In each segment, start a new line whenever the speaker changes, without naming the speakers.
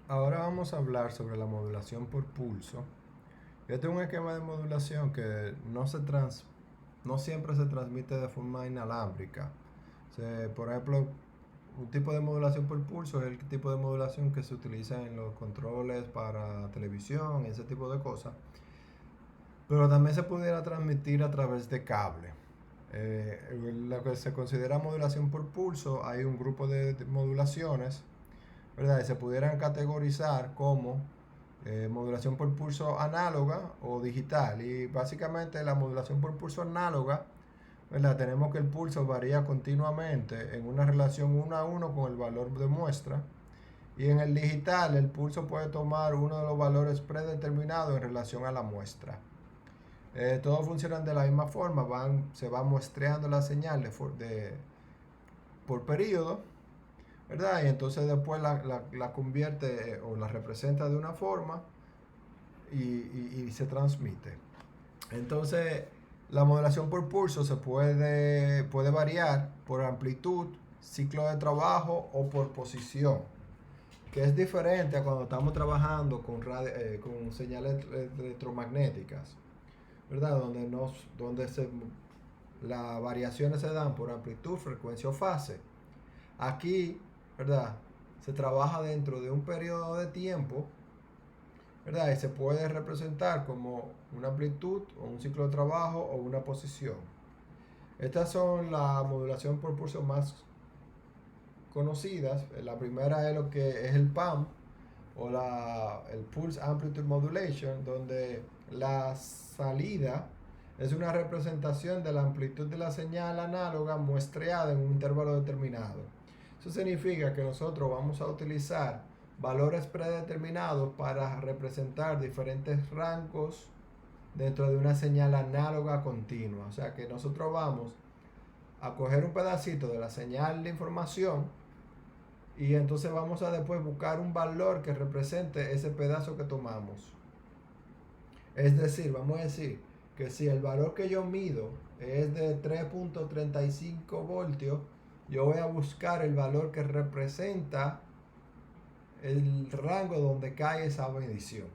Ahora vamos a hablar sobre la modulación por pulso. Este es un esquema de modulación que no siempre se transmite de forma inalámbrica. Por ejemplo, un tipo de modulación por pulso es el tipo de modulación que se utiliza en los controles para televisión y ese tipo de cosas. Pero también se pudiera transmitir a través de cable. Lo que se considera modulación por pulso, hay un grupo de modulaciones, ¿verdad? Y se pudieran categorizar como modulación por pulso análoga o digital. Y básicamente la modulación por pulso análoga, ¿verdad? Tenemos que el pulso varía continuamente en una relación 1 a 1 con el valor de muestra. Y en el digital el pulso puede tomar uno de los valores predeterminados en relación a la muestra. Todos funcionan de la misma forma, se va muestreando la señal por periodo, ¿verdad? Y entonces después la convierte o la representa de una forma y se transmite. Entonces, la modulación por pulso puede variar por amplitud, ciclo de trabajo o por posición, que es diferente a cuando estamos trabajando con señales electromagnéticas, ¿verdad? Donde las variaciones se dan por amplitud, frecuencia o fase. Aquí, ¿verdad? Se trabaja dentro de un periodo de tiempo, ¿verdad? Y se puede representar como una amplitud o un ciclo de trabajo o una posición. Estas son la modulación por pulso más conocidas. La primera es lo que es el PAM o el Pulse Amplitude Modulation, donde la salida es una representación de la amplitud de la señal análoga muestreada en un intervalo determinado. Eso significa que nosotros vamos a utilizar valores predeterminados para representar diferentes rangos dentro de una señal análoga continua. O sea que nosotros vamos a coger un pedacito de la señal de información y entonces vamos a después buscar un valor que represente ese pedazo que tomamos. Es decir, vamos a decir que si el valor que yo mido es de 3.35 voltios, yo voy a buscar el valor que representa el rango donde cae esa medición.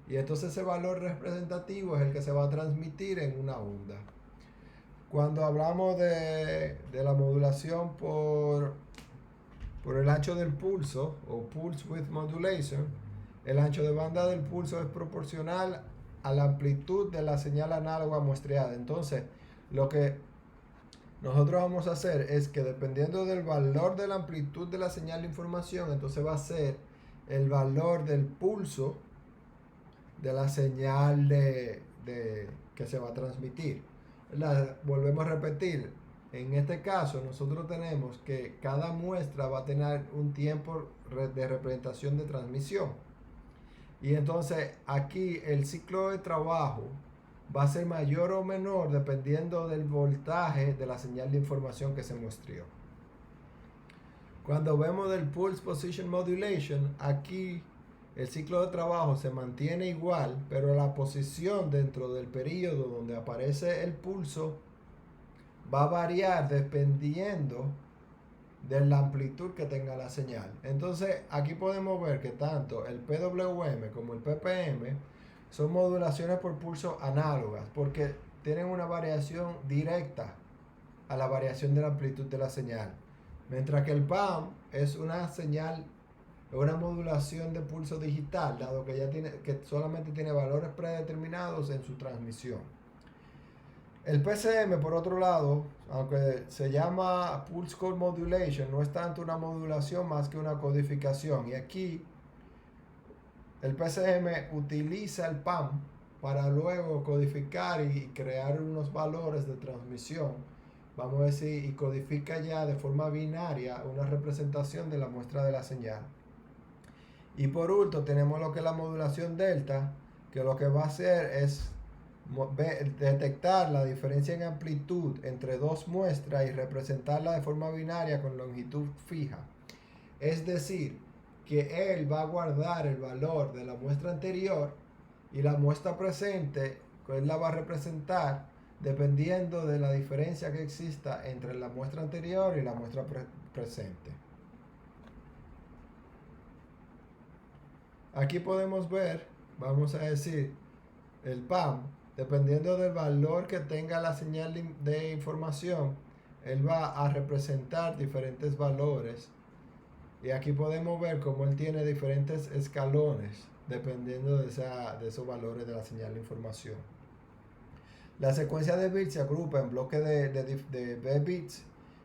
Y entonces ese valor representativo es el que se va a transmitir en una onda. Cuando hablamos de la modulación por el ancho del pulso o pulse width modulation, el ancho de banda del pulso es proporcional a la amplitud de la señal análoga muestreada. Entonces, lo que nosotros vamos a hacer es que dependiendo del valor de la amplitud de la señal de información, entonces va a ser el valor del pulso de la señal que se va a transmitir. Volvemos a repetir, en este caso nosotros tenemos que cada muestra va a tener un tiempo de representación de transmisión. Y entonces aquí el ciclo de trabajo va a ser mayor o menor dependiendo del voltaje de la señal de información que se muestreó. Cuando vemos del Pulse Position Modulation, aquí el ciclo de trabajo se mantiene igual, pero la posición dentro del periodo donde aparece el pulso va a variar dependiendo de la amplitud que tenga la señal. Entonces, aquí podemos ver que tanto el PWM como el PPM son modulaciones por pulso análogas, porque tienen una variación directa a la variación de la amplitud de la señal. Mientras que el PAM es una señal, una modulación de pulso digital, dado que que solamente tiene valores predeterminados en su transmisión. El PCM, por otro lado, aunque se llama Pulse Code Modulation, no es tanto una modulación más que una codificación. Y aquí el PCM utiliza el PAM para luego codificar y crear unos valores de transmisión, vamos a decir, y codifica ya de forma binaria una representación de la muestra de la señal. Y por último tenemos lo que es la modulación delta, que lo que va a hacer es detectar la diferencia en amplitud entre dos muestras y representarla de forma binaria con longitud fija. Es decir, que él va a guardar el valor de la muestra anterior y la muestra presente, él la va a representar dependiendo de la diferencia que exista entre la muestra anterior y la muestra presente. Aquí podemos ver, vamos a decir, el PAM, dependiendo del valor que tenga la señal de información, él va a representar diferentes valores. Y aquí podemos ver cómo él tiene diferentes escalones dependiendo de esos valores de la señal de información. La secuencia de bits se agrupa en bloques de B bits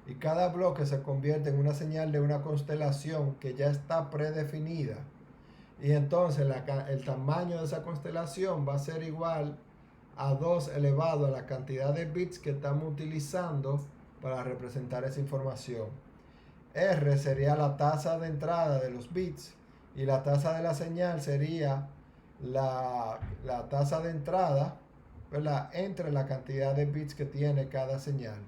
y cada bloque se convierte en una señal de una constelación que ya está predefinida. Y entonces el tamaño de esa constelación va a ser igual a 2 elevado a la cantidad de bits que estamos utilizando para representar esa información. R sería la tasa de entrada de los bits y la tasa de la señal sería la tasa de entrada, ¿verdad?, entre la cantidad de bits que tiene cada señal.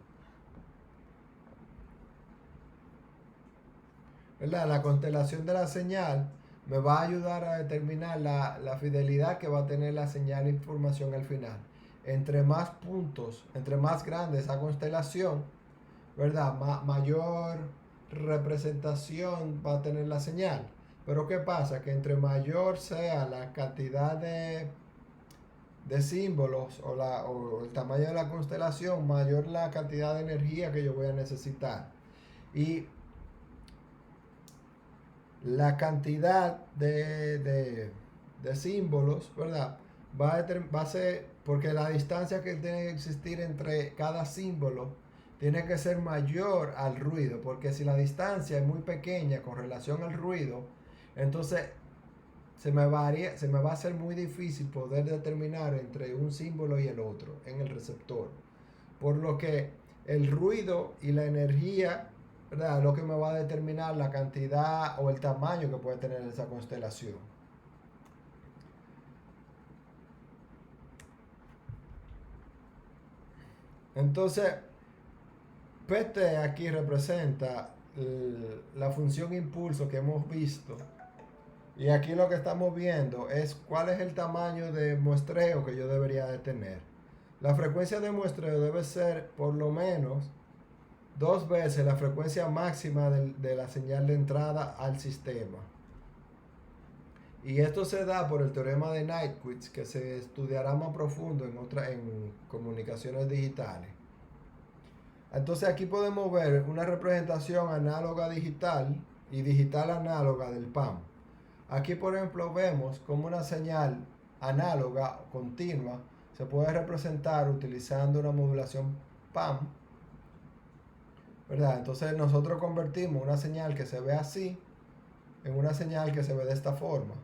¿Verdad? La constelación de la señal me va a ayudar a determinar la fidelidad que va a tener la señal de información al final. Entre más puntos, entre más grande esa constelación, ¿verdad?, mayor representación va a tener la señal. Pero ¿qué pasa? Que entre mayor sea la cantidad de símbolos o el tamaño de la constelación, mayor la cantidad de energía que yo voy a necesitar. Y la cantidad de símbolos, ¿verdad?, va a ser, porque la distancia que tiene que existir entre cada símbolo tiene que ser mayor al ruido, porque si la distancia es muy pequeña con relación al ruido, entonces se me va a hacer muy difícil poder determinar entre un símbolo y el otro en el receptor. Por lo que el ruido y la energía, ¿verdad?, es lo que me va a determinar la cantidad o el tamaño que puede tener esa constelación. Entonces, PT aquí representa la función impulso que hemos visto. Y aquí lo que estamos viendo es cuál es el tamaño de muestreo que yo debería de tener. La frecuencia de muestreo debe ser por lo menos 2 veces la frecuencia máxima de la señal de entrada al sistema. Y esto se da por el teorema de Nyquist, que se estudiará más profundo en comunicaciones digitales. Entonces aquí podemos ver una representación análoga digital y digital análoga del PAM. Aquí, por ejemplo, vemos como una señal análoga continua se puede representar utilizando una modulación PAM, ¿verdad? Entonces nosotros convertimos una señal que se ve así en una señal que se ve de esta forma.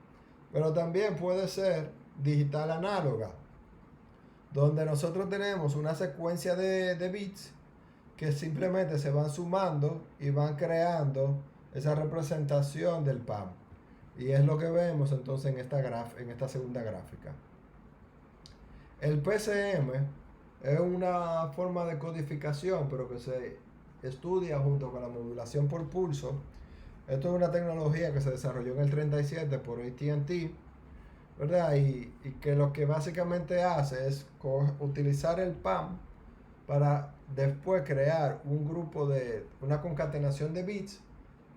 Pero también puede ser digital análoga, donde nosotros tenemos una secuencia de bits que simplemente se van sumando y van creando esa representación del PAM. Y es lo que vemos entonces en esta segunda gráfica. El PCM es una forma de codificación, pero que se estudia junto con la modulación por pulso. Esto es una tecnología que se desarrolló en el 37 por AT&T, ¿verdad? Y que lo que básicamente hace es utilizar el PAM para después crear una concatenación de bits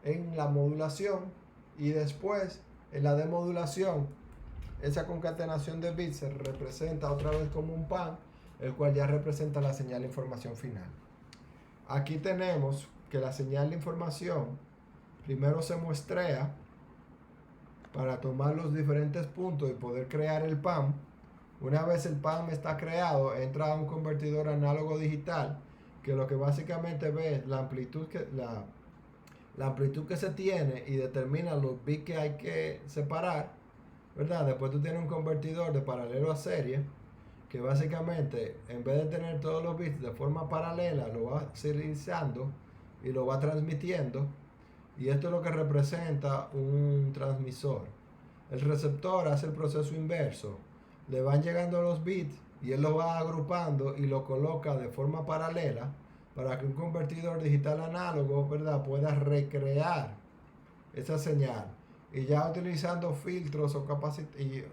en la modulación, y después en la demodulación esa concatenación de bits se representa otra vez como un PAM, el cual ya representa la señal de información final. Aquí tenemos que la señal de información primero se muestrea para tomar los diferentes puntos y poder crear el PAM. Una vez el PAM está creado, entra a un convertidor análogo digital, que lo que básicamente ve es la amplitud que se tiene y determina los bits que hay que separar, ¿verdad? Después tú tienes un convertidor de paralelo a serie, que básicamente en vez de tener todos los bits de forma paralela, lo va serializando y lo va transmitiendo. Y esto es lo que representa un transmisor. El receptor hace el proceso inverso. Le van llegando los bits y él lo va agrupando y lo coloca de forma paralela para que un convertidor digital análogo, ¿verdad?, pueda recrear esa señal. Y ya utilizando filtros o capacitores,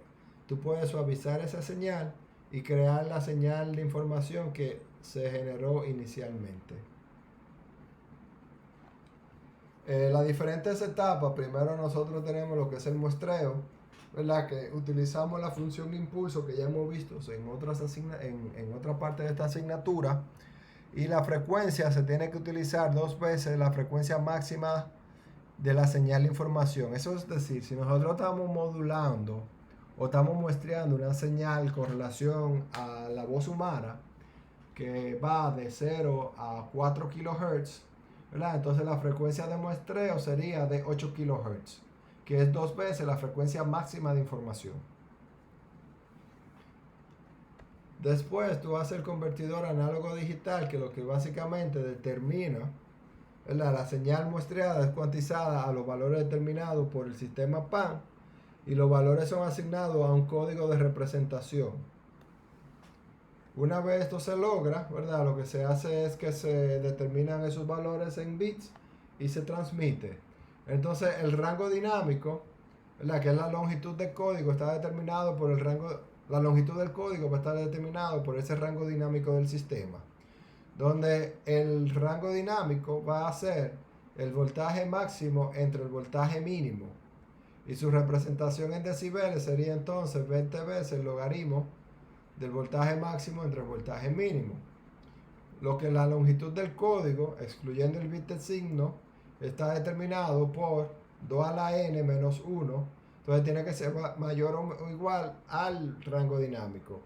tú puedes suavizar esa señal y crear la señal de información que se generó inicialmente. Las diferentes etapas: primero nosotros tenemos lo que es el muestreo, ¿verdad? Que utilizamos la función impulso que ya hemos visto en otra parte de esta asignatura. Y la frecuencia se tiene que utilizar 2 veces la frecuencia máxima de la señal de información. Eso es decir, si nosotros estamos modulando o estamos muestreando una señal con relación a la voz humana que va de 0 a 4 kHz, ¿verdad? Entonces la frecuencia de muestreo sería de 8 kHz, que es 2 veces la frecuencia máxima de información. Después tú haces el convertidor análogo digital, que lo que básicamente determina, ¿verdad? La señal muestreada es cuantizada a los valores determinados por el sistema PAN y los valores son asignados a un código de representación. Una vez esto se logra, ¿verdad? Lo que se hace es que se determinan esos valores en bits y se transmite. Entonces el rango dinámico, ¿verdad? Que es la longitud del código, está determinado por el rango. La longitud del código va a estar determinado por ese rango dinámico del sistema, donde el rango dinámico va a ser el voltaje máximo entre el voltaje mínimo. Y su representación en decibeles sería entonces 20 veces el logaritmo del voltaje máximo entre el voltaje mínimo. Lo que la longitud del código, excluyendo el bit de signo, está determinado por 2 a la n menos 1. Entonces tiene que ser mayor o igual al rango dinámico.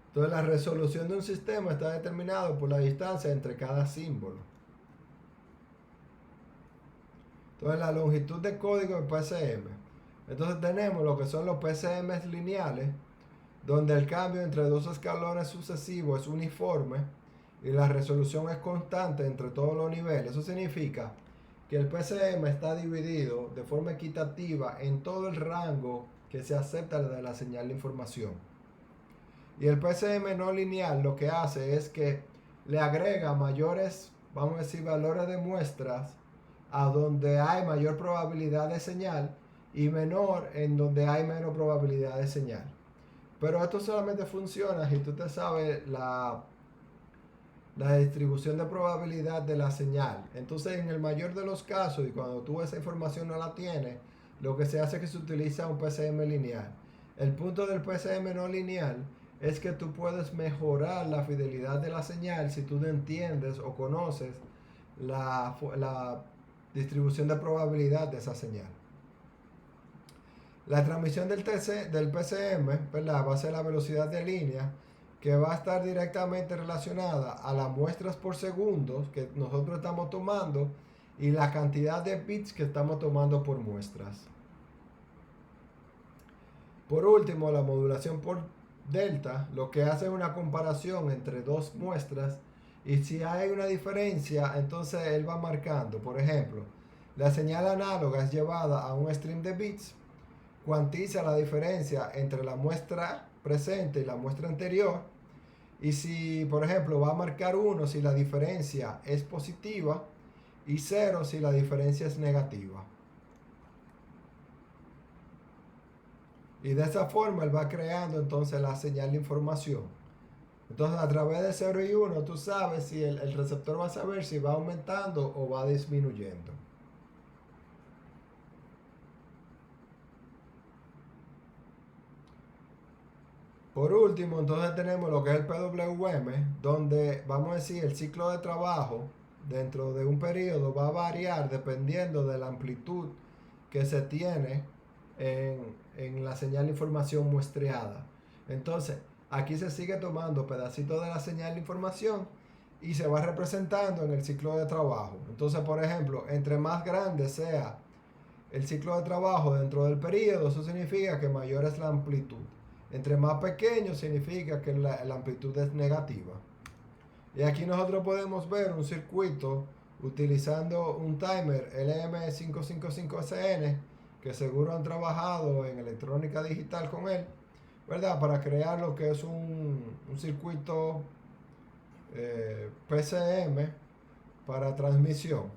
Entonces la resolución de un sistema está determinado por la distancia entre cada símbolo. Entonces la longitud de código en PCM. Entonces tenemos lo que son los PCM lineales, donde el cambio entre dos escalones sucesivos es uniforme y la resolución es constante entre todos los niveles. Eso significa que el PCM está dividido de forma equitativa en todo el rango que se acepta de la señal de información. Y el PCM no lineal lo que hace es que le agrega mayores, vamos a decir, valores de muestras a donde hay mayor probabilidad de señal y menor en donde hay menos probabilidad de señal. Pero esto solamente funciona si tú te sabes la distribución de probabilidad de la señal. Entonces, en el mayor de los casos, y cuando tú esa información no la tienes, lo que se hace es que se utiliza un PCM lineal. El punto del PCM no lineal es que tú puedes mejorar la fidelidad de la señal si tú entiendes o conoces la distribución de probabilidad de esa señal. La transmisión del PCM, ¿verdad? Va a ser la velocidad de línea, que va a estar directamente relacionada a las muestras por segundo que nosotros estamos tomando y la cantidad de bits que estamos tomando por muestras. Por último, la modulación por delta lo que hace es una comparación entre dos muestras y si hay una diferencia, entonces él va marcando. Por ejemplo, la señal análoga es llevada a un stream de bits, cuantiza la diferencia entre la muestra presente y la muestra anterior. Y si, por ejemplo, va a marcar 1 si la diferencia es positiva y 0 si la diferencia es negativa. Y de esa forma él va creando entonces la señal de información. Entonces a través de 0 y 1 tú sabes si el receptor va a saber si va aumentando o va disminuyendo. Por último, entonces tenemos lo que es el PWM, donde vamos a decir el ciclo de trabajo dentro de un periodo va a variar dependiendo de la amplitud que se tiene en la señal de información muestreada. Entonces, aquí se sigue tomando pedacitos de la señal de información y se va representando en el ciclo de trabajo. Entonces, por ejemplo, entre más grande sea el ciclo de trabajo dentro del periodo, eso significa que mayor es la amplitud. Entre más pequeño significa que la amplitud es negativa. Y aquí nosotros podemos ver un circuito utilizando un timer LM555SN, que seguro han trabajado en electrónica digital con él, ¿verdad? Para crear lo que es un circuito PCM para transmisión.